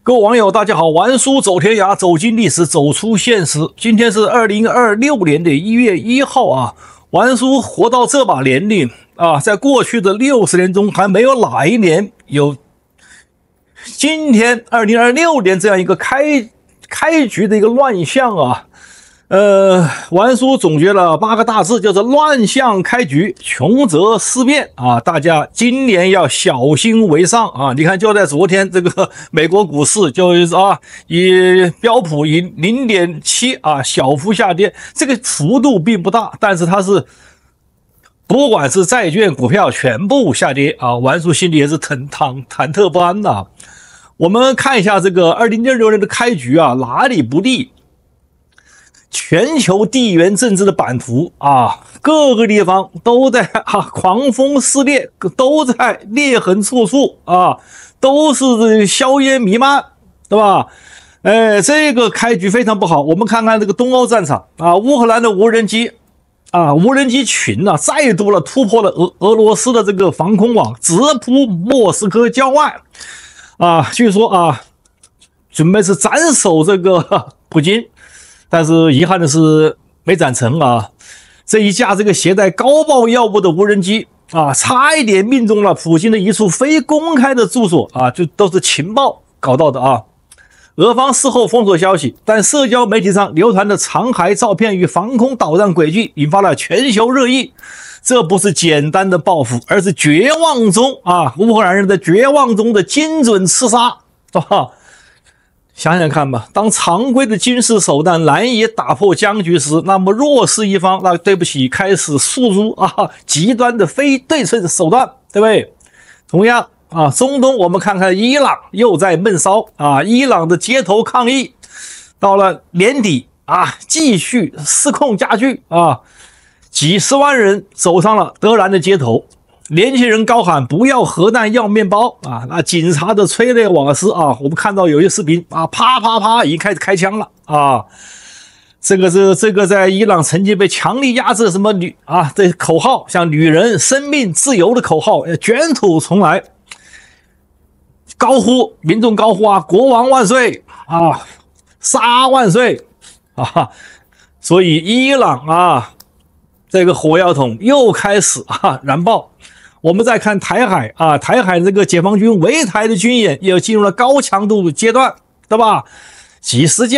各位網友，大家好！玩書走天涯，走進歷史，走出現實。今天是2026年的1月1號啊！玩書活到這把年齡啊，在過去的60年中，還沒有哪一年有今天2026年這樣一個開局的一個亂象啊。玩書總結了8個大字，就是亂象開局，窮則思變啊！大家今年要小心為上啊！你看，就在昨天，這個美國股市就是以標普以0.7啊小幅下跌，這個幅度並不大，但是它是不管是債券、股票全部下跌啊！玩書心裡也是忐忑不安的。我們看一下這個2026年的開局啊，哪裡不利？全球地緣政治的版圖啊，各個地方都在狂風肆烈，都在裂痕處處啊，都是硝煙彌漫，對吧？這個開局非常不好。我們看看這個東歐戰場啊，烏克蘭的無人機群啊，再度了突破了俄羅斯的這個防空網，直撲莫斯科郊外啊，據說啊，準備是斬首這個普京。但是遺憾的是沒斬成啊！這一架這個攜帶高爆藥物的無人機啊，差一點命中了普京的一處非公開的住所啊，就都是情報搞到的啊。俄方事後封鎖消息，但社交媒體上流傳的殘骸照片與防空導彈軌跡引發了全球熱議。這不是簡單的報復，而是絕望中啊，烏克蘭人的絕望中的精準刺殺，是吧？想想看吧，當常規的軍事手段難以打破僵局時，那麼弱勢一方，那對不起，開始訴諸極端的非對稱手段，對不對？同樣啊，中東我們看看伊朗又在悶燒啊，伊朗的街頭抗議到了年底啊，繼續失控加劇啊，幾十萬人走上了德蘭的街頭。年輕人高喊不要核彈要麵包啊！那警察的催淚瓦斯啊，我們看到有些視頻啊，啪啪啪已經開始開槍了啊！這個在伊朗曾經被強力壓制，什麼這口號，像女人、生命、自由的口號捲土重來，民眾高呼啊，國王萬歲啊，沙萬歲啊！所以伊朗啊，這個火藥桶又開始燃爆。我們再看台海啊，台海這個解放軍圍台的軍演又進入了高強度階段，對吧？幾十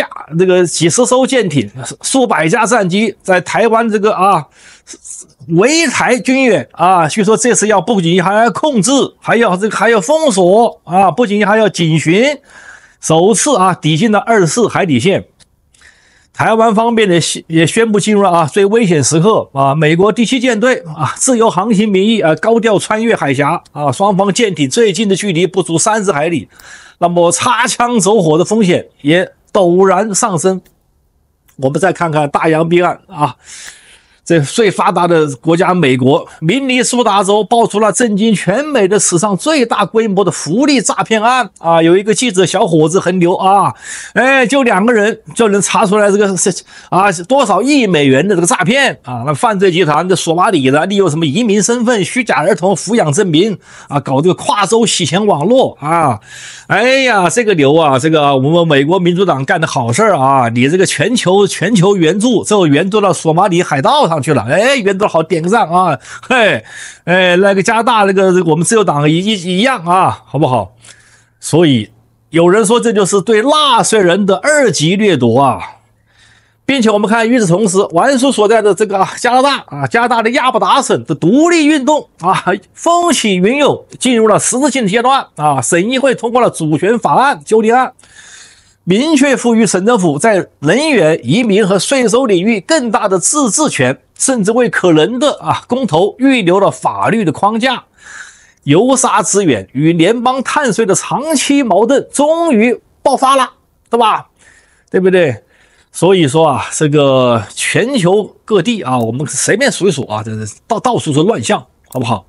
艘艦艇，數百架戰機在台灣這個圍台軍演啊，據說這次不僅還要控制，還要封鎖啊，不僅還要警巡，首次抵進了24海底線。台灣方面也宣布進入了最危險時刻啊！美國第7艦隊自由航行名義高調穿越海峽啊，雙方艦艇最近的距離不足30海里，那麼擦槍走火的風險也陡然上升。我們再看看大洋彼岸啊，這最發達的國家美國明尼蘇達州爆出了震驚全美的史上最大規模的福利詐騙案啊！有一個記者小伙子很牛啊，就2個人就能查出來這個多少億美元的這個詐騙啊！那犯罪集團的索馬里的利用什麼移民身份、虛假兒童撫養證明啊，搞這個跨州洗錢網絡啊！哎呀，這個牛啊！這個我們美國民主黨幹的好事啊！你這個全球援助，最後援助到索馬里海盜上去了，援助好，點個讚啊！那個加拿大那個我們自由黨一樣啊，好不好？所以有人說這就是對納稅人的2級掠奪啊，並且我們看與此同時，玩書所在的這個加拿大的亞伯達省的獨立運動風起雲湧，進入了實質性的階段啊，省議會通過了主權法案修訂案。明確賦予省政府在能源、移民和稅收領域更大的自治權，甚至為可能的公投預留了法律的框架。油砂資源與聯邦碳稅的長期矛盾終於爆發了，對吧？對不對？所以說這個全球各地我們隨便數一數這到處是亂象，好不好？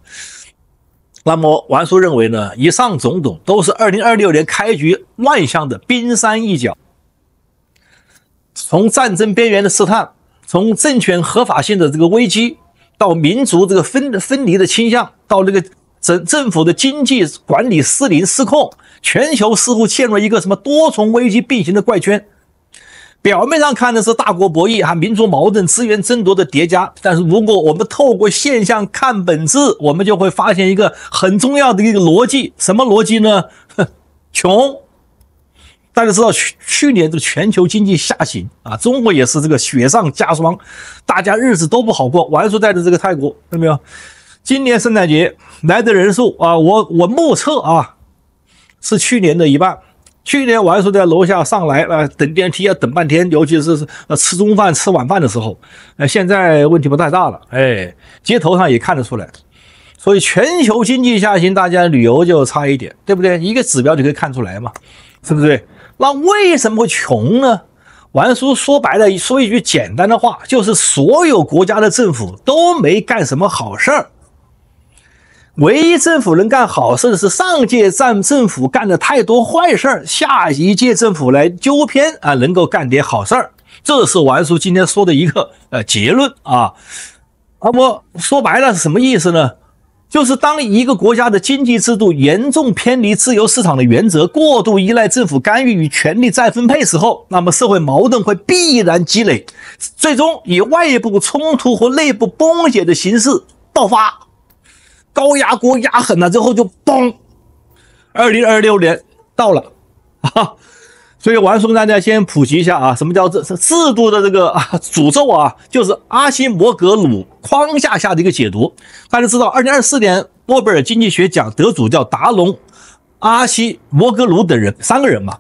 那麼玩書認為呢，以上種種都是2026年開局亂象的冰山一角。從戰爭邊緣的試探，從政權合法性的這個危機，到民族這個分離的傾向，到這個政府的經濟管理失靈失控，全球似乎陷入一個什麼多重危機並行的怪圈。表面上看的是大國博弈民族矛盾、資源爭奪的疊加，但是如果我們透過現象看本質，我們就會發現一個很重要的一個邏輯。什麼邏輯呢？窮。大家知道去年這個全球經濟下行中國也是這個雪上加霜，大家日子都不好過。王叔在的這個泰國，看到沒有？今年聖誕節來的人數我目測是去年的一半。去年王叔在樓下上來等電梯等半天，尤其是吃中飯吃晚飯的時候。現在問題不太大了，街頭上也看得出來。所以全球經濟下行，大家旅遊就差一點，对不对？一個指標就可以看出來嘛，是不是？那為什麼會窮呢？王叔說白了，說一句簡單的話，就是所有國家的政府都沒幹什麼好事兒。唯一政府能幹好事的是上屆政府幹了太多壞事兒，下一屆政府來糾偏能夠幹點好事兒。這是王叔今天說的一個結論我說白了是什麼意思呢？就是當一個國家的經濟制度嚴重偏離自由市場的原則，過度依賴政府干預與權力再分配時候，那麼社會矛盾會必然積累，最終以外部衝突或內部崩解的形式爆發。高壓鍋壓狠了之後就崩。2026年到了所以王叔跟大家先普及一下什麼叫制度的这個詛咒就是阿西摩格魯框架下的一個解讀。大家知道2024年諾貝爾經濟學獎得主叫達隆、阿西摩格魯等人，3個人嘛。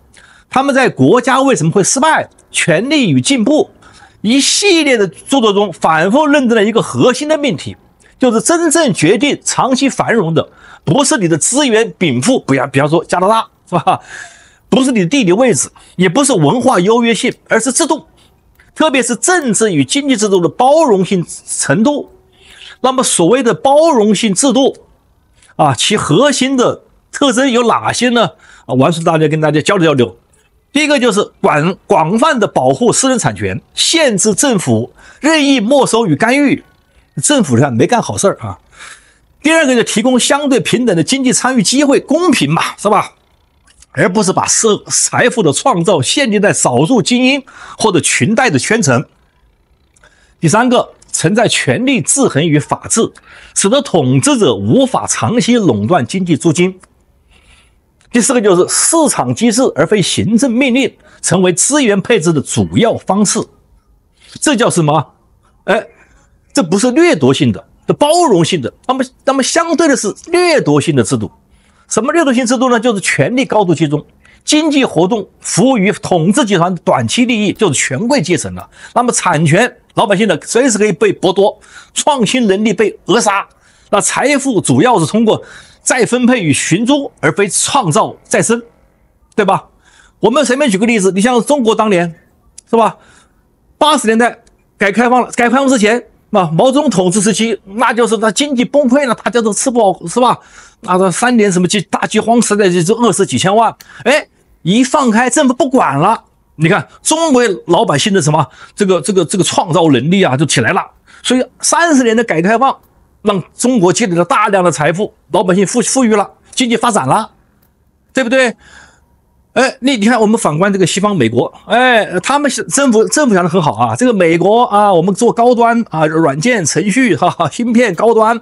他們在國家為什麼會失敗、權力與進步一系列的著作中反覆認證了一個核心的命題，就是真正決定長期繁榮的不是你的資源稟賦，比方說加拿大是吧？不是你的地理位置，也不是文化優越性，而是制度，特別是政治與經濟制度的包容性程度。那麼所謂的包容性制度其核心的特徵有哪些呢？王叔大家跟大家交流交流。第一個就是廣泛的保護私人產權，限制政府任意沒收與干預，政府沒幹好事第二個就提供相對平等的經濟參與機會，公平嘛，是吧？而不是把財富的創造限定在少數精英或者裙帶的圈層。第三個，存在權力制衡與法治，使得統治者無法長期壟斷經濟租金。第四個就是市場機制而非行政命令成為資源配置的主要方式。這叫什麼？這不是掠奪性的，是包容性的。那麼相對的是掠奪性的制度。什麼掠奪性制度呢？就是權力高度集中，經濟活動服務於統治集團的短期利益，就是權貴階層了。那麼產權老百姓的隨時可以被剝奪，創新能力被扼殺。那財富主要是通過再分配與尋租，而非創造再生，對吧？我們隨便舉個例子，你像中國當年是吧？80年代改革開放之前毛澤東統治時期，那就是他經濟崩潰了，大家都吃不好，是吧？3年什麼大饑荒時代就餓死幾千萬，一放開政府不管了，你看中國老百姓的什麼這個創造能力就起來了。所以30年的改革開放讓中國積累了大量的財富，老百姓富裕了，經濟發展了，對不對？你看我們反觀這個西方美國，他們政府想得很好這個美國我們做高端軟件程序芯片高端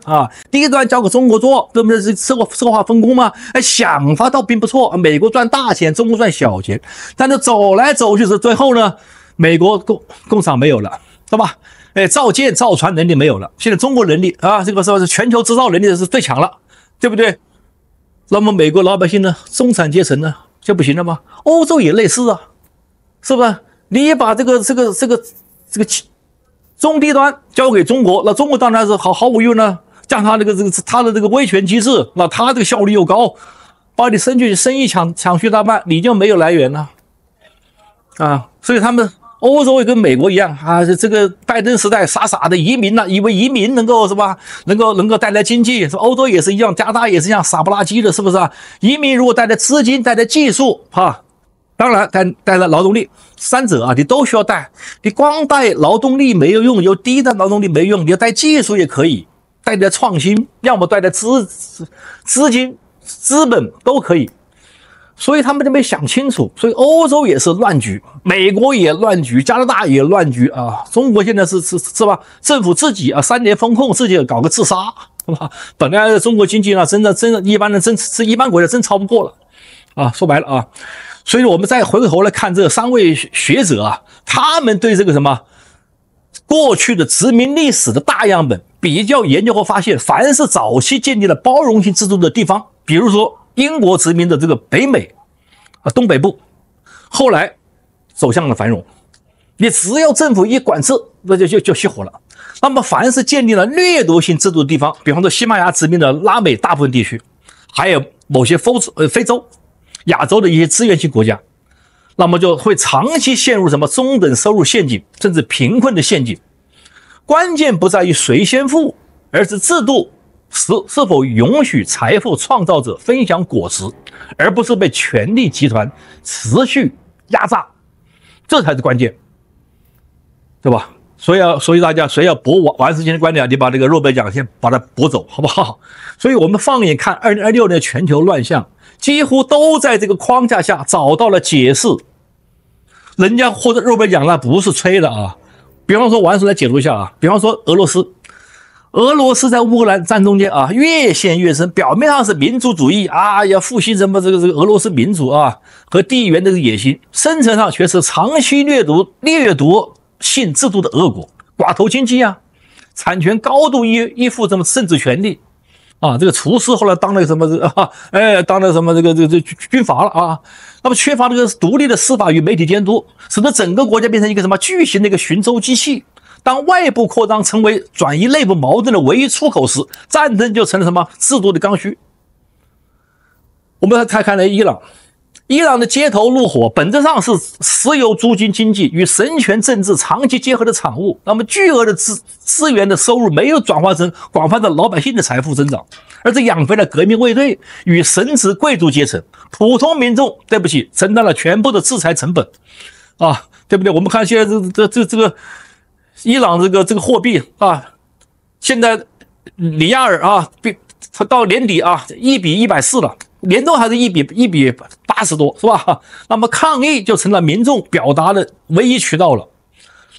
低端交給中國做，這不是社會化分工嗎？想法倒並不錯，美國賺大錢，中國賺小錢，但是走來走去是最後呢，美國工廠沒有了，是吧？造艦造船能力沒有了，現在中國能力這個是全球制造能力是最強了，對不對？那麼美國老百姓呢，中產階層呢？就不行了嗎？歐洲也類似是不是？你也把這個中低端交給中國，那中國當然是毫無用呢。像他他的這個威權機制，那他這個效率又高，把你生意搶去大半，你就沒有來源了所以他們歐洲也跟美国一樣這個拜登時代傻的移民了，以為移民能夠是吧？能夠帶來經濟，歐洲也是一樣，加拿大也是一樣，傻不拉幾的，是不是移民如果帶來資金，帶來技術當然帶來勞動力，三者你都需要带。你光带勞動力沒有用，有低的勞動力沒用，你要帶技術也可以，帶來創新，要麼帶來資金、資本都可以。所以他們就沒想清楚，所以歐洲也是亂局，美國也亂局，加拿大也亂局啊！中國現在是吧？政府自己啊3年封控，自己搞個自殺，是吧？本來中國經濟呢，真的一般人一般國家真超不過了啊！說白了啊，所以我們再回过頭來看這3位學者啊，他們對這個什麼過去的殖民歷史的大樣本比較研究後發現，凡是早期建立了包容性制度的地方，比如說英國殖民的这個北美啊東北部，後來走向了繁榮。你只要政府一管制，那就熄火了。那麼凡是建立了掠奪性制度的地方，比方說西班牙殖民的拉美大部分地區，還有某些非洲、亞洲的一些資源性國家，那麼就會長期陷入什麼中等收入陷阱，甚至貧困的陷阱。關鍵不在於誰先富，而是制度是否允許財富創造者分享果實，而不是被權力集團持續壓榨，這才是關鍵，對吧？所以大家誰要博王世堅的觀點，你把這個諾貝爾獎先把它博走，好不好？所以我們放眼看2026年的全球亂象，幾乎都在這個框架下找到了解釋。人家獲得諾貝爾獎那不是吹的啊！比方說，我來解讀一下啊，比方說俄羅斯在烏克蘭戰中間啊，越陷越深。表面上是民族主義啊，要復興什麼這個俄羅斯民主啊和地緣的野心，深層上卻是長期掠奪性制度的俄國，寡頭經濟啊，產權高度依附什麼政治權力啊，這個廚師後來當了什麼當了什麼這個軍閥了啊。那麼缺乏這個獨立的司法與媒體監督，使得整個國家變成一個什麼巨型的一個尋舟機器。當外部擴張成為轉移內部矛盾的唯一出口時，戰爭就成了什麼制度的剛需。我們再看伊朗，伊朗的街頭怒火本質上是石油租金經濟與神權政治長期結合的產物。那麼巨額的資源的收入沒有轉化成廣泛的老百姓的財富增長，而是養肥了革命衛隊與神職貴族階層，普通民眾對不起承擔了全部的制裁成本啊，對不對？我們看現在這個伊朗這個貨幣啊，現在里亞爾啊，到年底啊1比140了，年終還是1比80多，是吧？那麼抗議就成了民眾表達的唯一渠道了。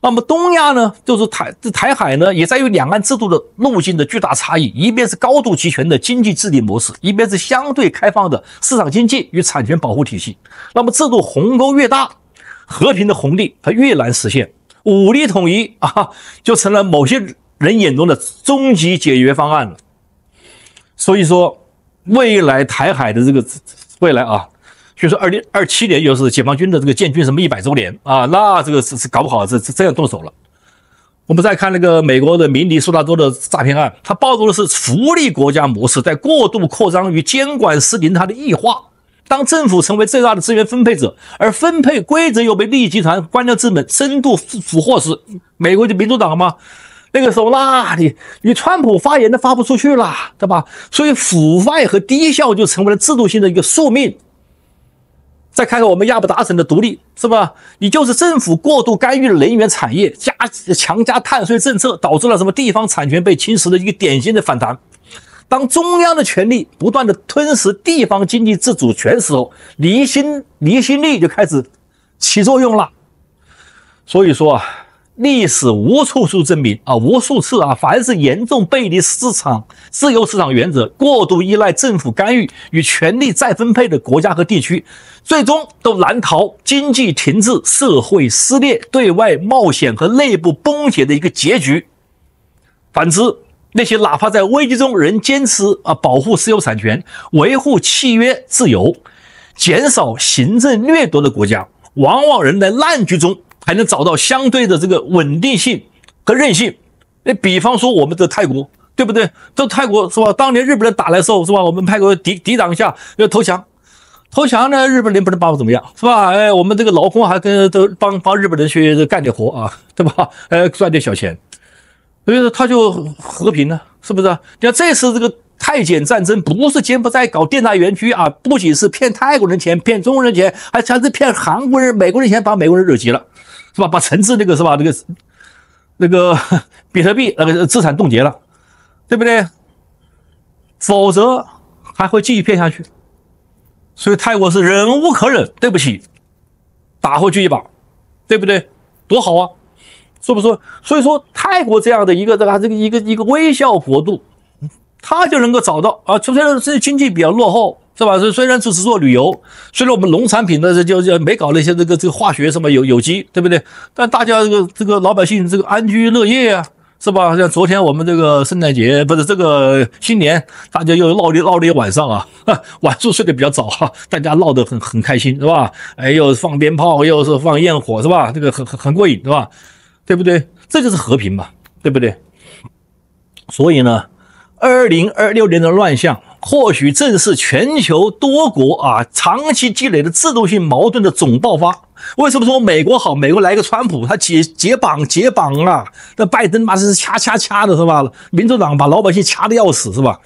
那麼東亞呢，就是台海呢，也在於兩岸制度的路徑的巨大差異，一邊是高度集權的經濟治理模式，一邊是相對開放的市場經濟與產權保護體系。那麼制度鴻溝越大，和平的紅利它越難實現。武力統一啊，就成了某些人眼中的終極解決方案了。所以說，未來台海的這個未來啊，就是2027年又是解放軍的這個建軍什麼100周年啊，那這個是搞不好是這樣動手了。我們再看那個美國的明尼蘇達州的詐騙案，它暴露的是福利國家模式在過度擴張與監管失靈它的異化。當政府成為最大的資源分配者，而分配規則又被利益集團、官僚資本深度俘獲時，美國就民主黨嘛，那個時候啦，你川普發言都發不出去了，對吧？所以腐敗和低效就成為了制度性的一個宿命。再看看我們亞布達省的獨立，是吧？你就是政府過度干預了能源產業，強加碳稅政策，導致了什麼地方產權被侵蝕的一個典型的反彈。當中央的權力不斷的吞噬地方經濟自主權時候，離心力就開始起作用了。所以說啊，歷史無數次證明啊，無數次啊，凡是嚴重背離自由市場原則、過度依賴政府干預與權力再分配的國家和地區，最終都難逃經濟停滯、社會撕裂、對外冒險和內部崩解的一個結局。反之，那些哪怕在危機中仍堅持保護私有產權、維護契約自由、減少行政掠奪的國家，往往仍在爛局中還能找到相對的這個穩定性和韌性。比方說我們的泰國，對不对？這泰國是吧？當年日本人打來的時候是吧？我們派國抵擋一下要投降呢，日本人不能把我怎麼樣是吧？我們這個勞工還都幫日本人去幹點活啊，對吧？賺點小錢。所以說他就和平了，是不是？你看這次這個泰柬戰爭，不是柬埔寨搞電大園區啊，不僅是騙泰國人錢、騙中國人錢，還是騙韓國人、美國人錢，把美國人惹急了，是吧？把橙汁那個是吧？那個比特幣那個資產凍結了，對不對？否則還會繼續騙下去。所以泰國是忍無可忍，对不起，打回去一把，对不對？多好啊，是不是？所以說泰國這樣的一個微小國度，他就能夠找到啊，雖然這經濟比較落後，是吧？雖然只是做旅遊，雖然我們農產品的就沒搞那些這個化學什麼有機，對不對？但大家這個老百姓這個安居樂業啊。是吧？像昨天我們這個聖誕節，不是這個新年，大家又鬧了一晚上啊，晚上睡得比較早哈，大家鬧得很開心，是吧？哎，又放鞭炮，又是放焰火，是吧？這個很過癮，是吧？對不對？這就是和平嘛，對不對？所以呢，2026年的亂象，或許正是全球多國啊長期積累的制度性矛盾的總爆發。為什麼說美國好？美國來個川普，他解綁啊！那拜登嘛是掐的是吧？民主黨把老百姓掐得要死是吧？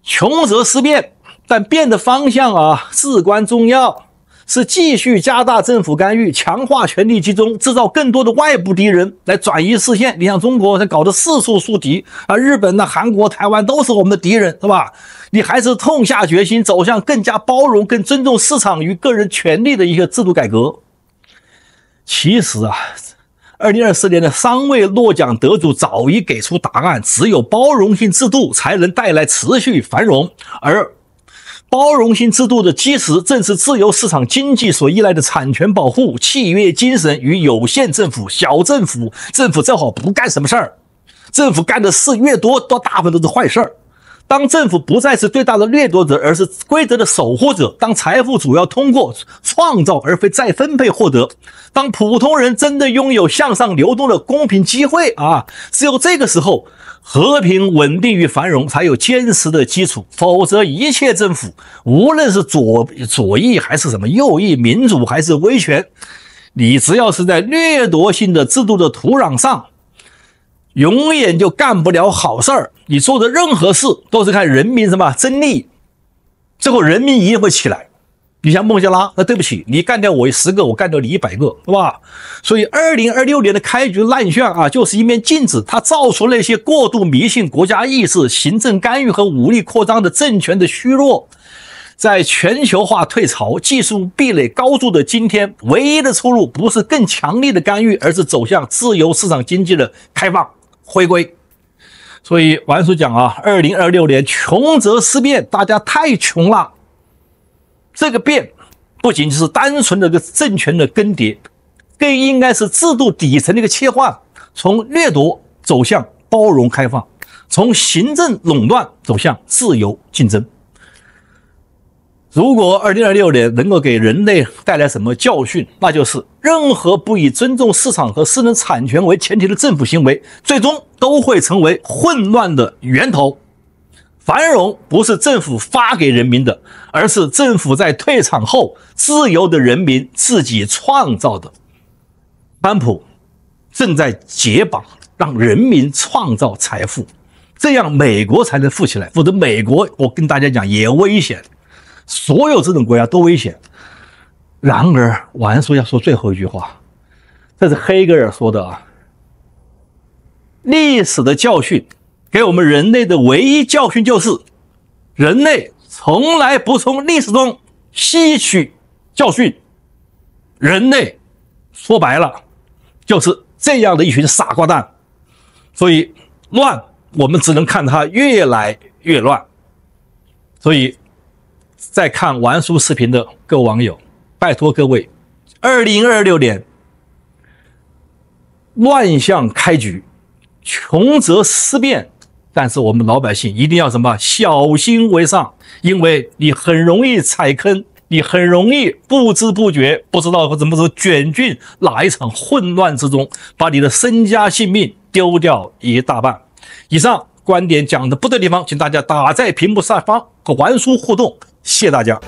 窮則思變，但變的方向啊至關重要，是繼續加大政府干預，強化權力集中，制造更多的外部敵人來轉移視線。你像中國，他搞得四處樹敵啊，日本吶、韓國、台灣都是我們的敵人，是吧？你還是痛下決心走向更加包容、更尊重市场與個人權利的一個制度改革。其實啊，2024年的3位諾獎得主早已給出答案，只有包容性制度才能帶來持續繁榮，而包容性制度的基石正是自由市場經濟所依賴的產權保護、契約精神與有限政府、小政府。政府正好不幹什麼事兒，政府幹的事越多，大部分都是壞事兒。當政府不再是最大的掠奪者，而是規則的守護者；當財富主要通過創造而非再分配獲得；當普通人真的擁有向上流動的公平機會啊，只有這個時候，和平、穩定與繁榮才有堅實的基礎。否則，一切政府，無論是左翼還是什麼右翼、民主還是威權，你只要是在掠奪性的制度的土壤上，永遠就幹不了好事兒。你做的任何事都是看人民什麼爭利，最後人民一定會起來。你像孟加拉，那對不起，你幹掉我10個，我幹掉你100個，是吧？所以2026年的開局亂象啊，就是一面鏡子，它照出那些過度迷信國家意識、行政干預和武力擴張的政權的虛弱。在全球化退潮、技術壁壘高築的今天，唯一的出路不是更強力的干預，而是走向自由市場經濟的開放回歸。所以王叔講啊，2026年窮則思變，大家太窮了。這個變不僅是單純的一個政權的更迭，更應該是制度底層的一個切換，從掠奪走向包容開放，從行政壟斷走向自由競爭。如果2026年能夠給人類帶來什麼教訓，那就是任何不以尊重市場和私人產權為前提的政府行為，最終都會成為混亂的源頭。繁榮不是政府發給人民的，而是政府在退場後自由的人民自己創造的。川普正在解綁，讓人民創造財富，這樣美國才能富起來，否則美國我跟大家講也危險。所有這種國家都危險。然而，王叔要說最後一句話，這是黑格爾說的啊。歷史的教訓給我們人類的唯一教訓就是，人類從來不從歷史中吸取教訓。人類說白了就是這樣的一群傻瓜蛋。所以亂，我們只能看它越來越亂。所以在看王叔視頻的各位網友，拜託各位，2026年亂象開局，窮則思變，但是我們老百姓一定要什麼？小心為上，因為你很容易踩坑，你很容易不知不覺不知道怎麼说捲進哪一場混亂之中，把你的身家性命丟掉一大半。以上觀點講的不對的地方，請大家打在屏幕下方和王叔互動，謝謝大家。